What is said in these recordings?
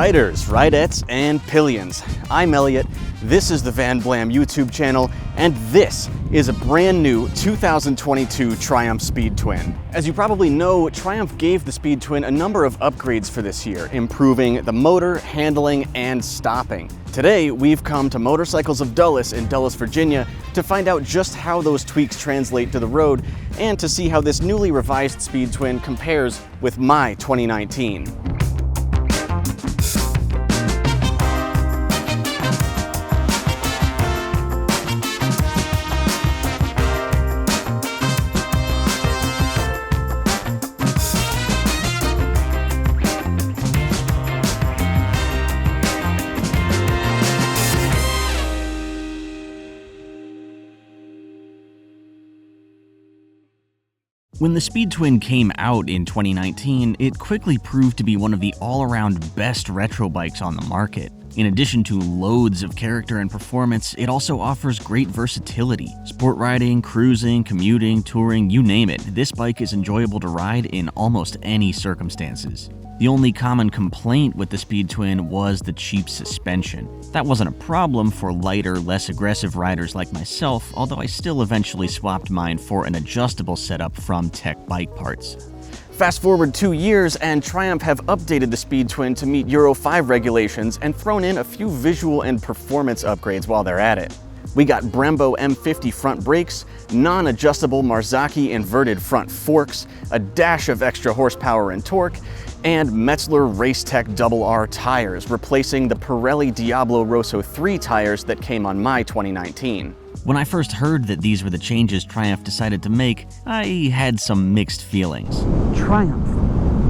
Riders, Ridettes, and Pillions. I'm Elliot, this is the Van Blam YouTube channel, and this is a brand new 2022 Triumph Speed Twin. As you probably know, Triumph gave the Speed Twin a number of upgrades for this year, improving the motor, handling, and stopping. Today, we've come to Motorcycles of Dulles in Dulles, Virginia, to find out just how those tweaks translate to the road, and to see how this newly revised Speed Twin compares with my 2019. When the Speed Twin came out in 2019, it quickly proved to be one of the all-around best retro bikes on the market. In addition to loads of character and performance, it also offers great versatility. Sport riding, cruising, commuting, touring, you name it, this bike is enjoyable to ride in almost any circumstances. The only common complaint with the Speed Twin was the cheap suspension. That wasn't a problem for lighter, less aggressive riders like myself, although I still eventually swapped mine for an adjustable setup from Tech Bike Parts. Fast forward 2 years, and Triumph have updated the Speed Twin to meet Euro 5 regulations and thrown in a few visual and performance upgrades while they're at it. We got Brembo M50 front brakes, non-adjustable Marzocchi inverted front forks, a dash of extra horsepower and torque, and Metzler Racetech RR tires, replacing the Pirelli Diablo Rosso 3 tires that came on my 2019. When I first heard that these were the changes Triumph decided to make, I had some mixed feelings. Triumph,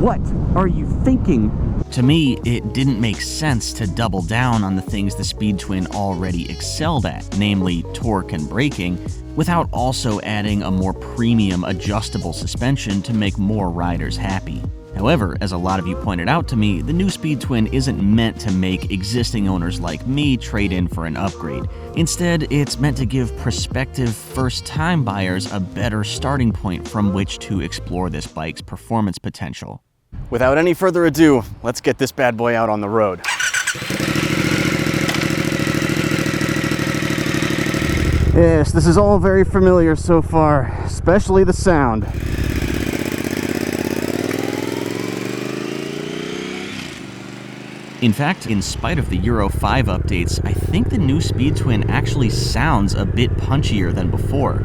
what are you thinking? To me, it didn't make sense to double down on the things the Speed Twin already excelled at, namely torque and braking, without also adding a more premium adjustable suspension to make more riders happy. However, as a lot of you pointed out to me, the new Speed Twin isn't meant to make existing owners like me trade in for an upgrade. Instead, it's meant to give prospective first-time buyers a better starting point from which to explore this bike's performance potential. Without any further ado, let's get this bad boy out on the road. Yes, this is all very familiar so far, especially the sound. In fact, in spite of the Euro 5 updates, I think the new Speed Twin actually sounds a bit punchier than before.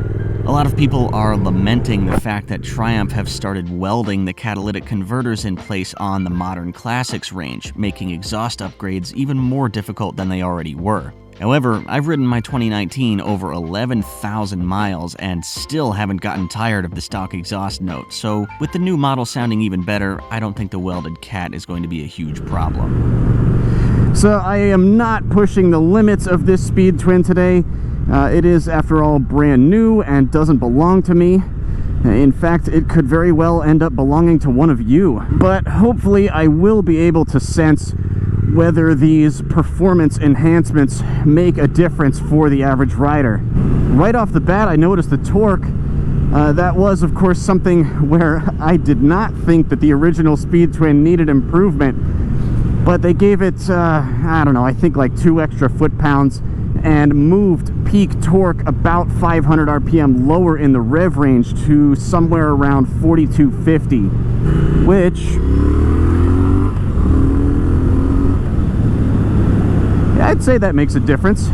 A lot of people are lamenting the fact that Triumph have started welding the catalytic converters in place on the modern classics range, making exhaust upgrades even more difficult than they already were. However, I've ridden my 2019 over 11,000 miles and still haven't gotten tired of the stock exhaust note, so with the new model sounding even better, I don't think the welded cat is going to be a huge problem. So I am not pushing the limits of this Speed Twin today. It is, after all, brand new and doesn't belong to me. In fact, it could very well end up belonging to one of you. But hopefully I will be able to sense whether these performance enhancements make a difference for the average rider. Right off the bat, I noticed the torque. That was, of course, something where I did not think that the original Speed Twin needed improvement, but they gave it, I don't know, I think like 2 extra foot-pounds and moved peak torque about 500 RPM lower in the rev range to somewhere around 4250, which I'd say that makes a difference.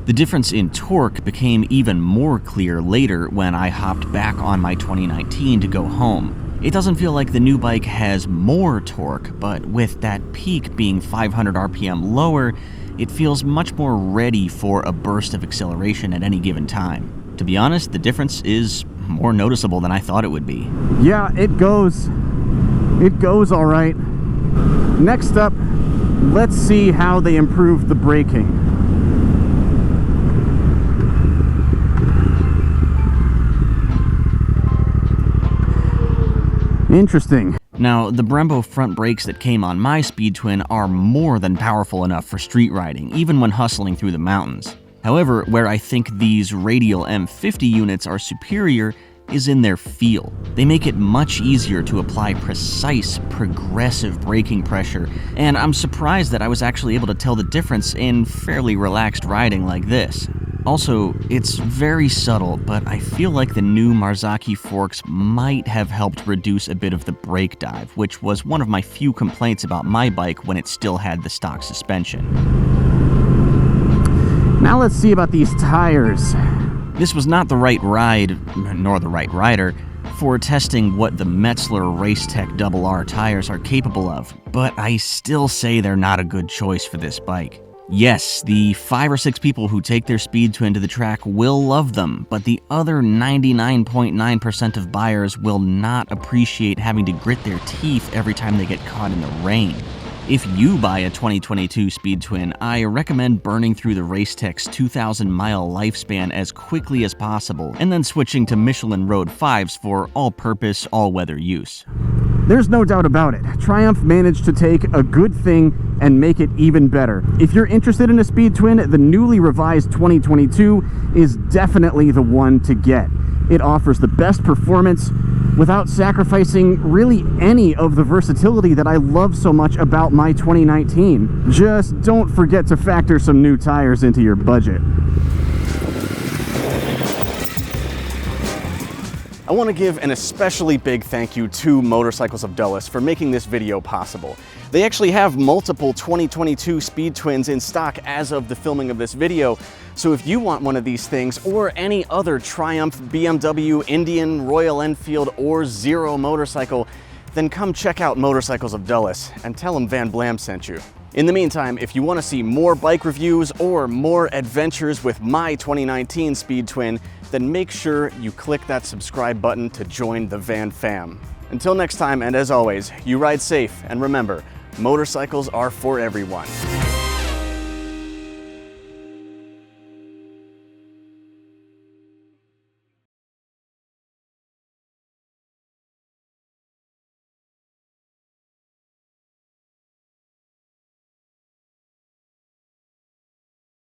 The difference in torque became even more clear later when I hopped back on my 2019 to go home. It doesn't feel like the new bike has more torque, but with that peak being 500 RPM lower, it feels much more ready for a burst of acceleration at any given time. To be honest, the difference is more noticeable than I thought it would be. Yeah, it goes all right. Next up, let's see how they improved the braking. Interesting. Now, the Brembo front brakes that came on my Speed Twin are more than powerful enough for street riding, even when hustling through the mountains. However, where I think these radial M50 units are superior is in their feel. They make it much easier to apply precise, progressive braking pressure, and I'm surprised that I was actually able to tell the difference in fairly relaxed riding like this. Also, it's very subtle, but I feel like the new Marzocchi forks might have helped reduce a bit of the brake dive, which was one of my few complaints about my bike when it still had the stock suspension. Now let's see about these tires. This was not the right ride, nor the right rider, for testing what the Metzler Racetech RR tires are capable of, but I still say they're not a good choice for this bike. Yes, the 5 or 6 people who take their Speed Twin to the track will love them, but the other 99.9% of buyers will not appreciate having to grit their teeth every time they get caught in the rain. If you buy a 2022 Speed Twin, I recommend burning through the Racetech's 2,000-mile lifespan as quickly as possible, and then switching to Michelin Road 5s for all-purpose, all-weather use. There's no doubt about it. Triumph managed to take a good thing and make it even better. If you're interested in a Speed Twin, the newly revised 2022 is definitely the one to get. It offers the best performance without sacrificing really any of the versatility that I love so much about my 2019. Just don't forget to factor some new tires into your budget. I want to give an especially big thank you to Motorcycles of Dulles for making this video possible. They actually have multiple 2022 Speed Twins in stock as of the filming of this video, so if you want one of these things or any other Triumph, BMW, Indian, Royal Enfield, or Zero motorcycle, then come check out Motorcycles of Dulles and tell them Van Blam sent you. In the meantime, if you want to see more bike reviews or more adventures with my 2019 Speed Twin, then make sure you click that subscribe button to join the Van Fam. Until next time, and as always, you ride safe, and remember, motorcycles are for everyone.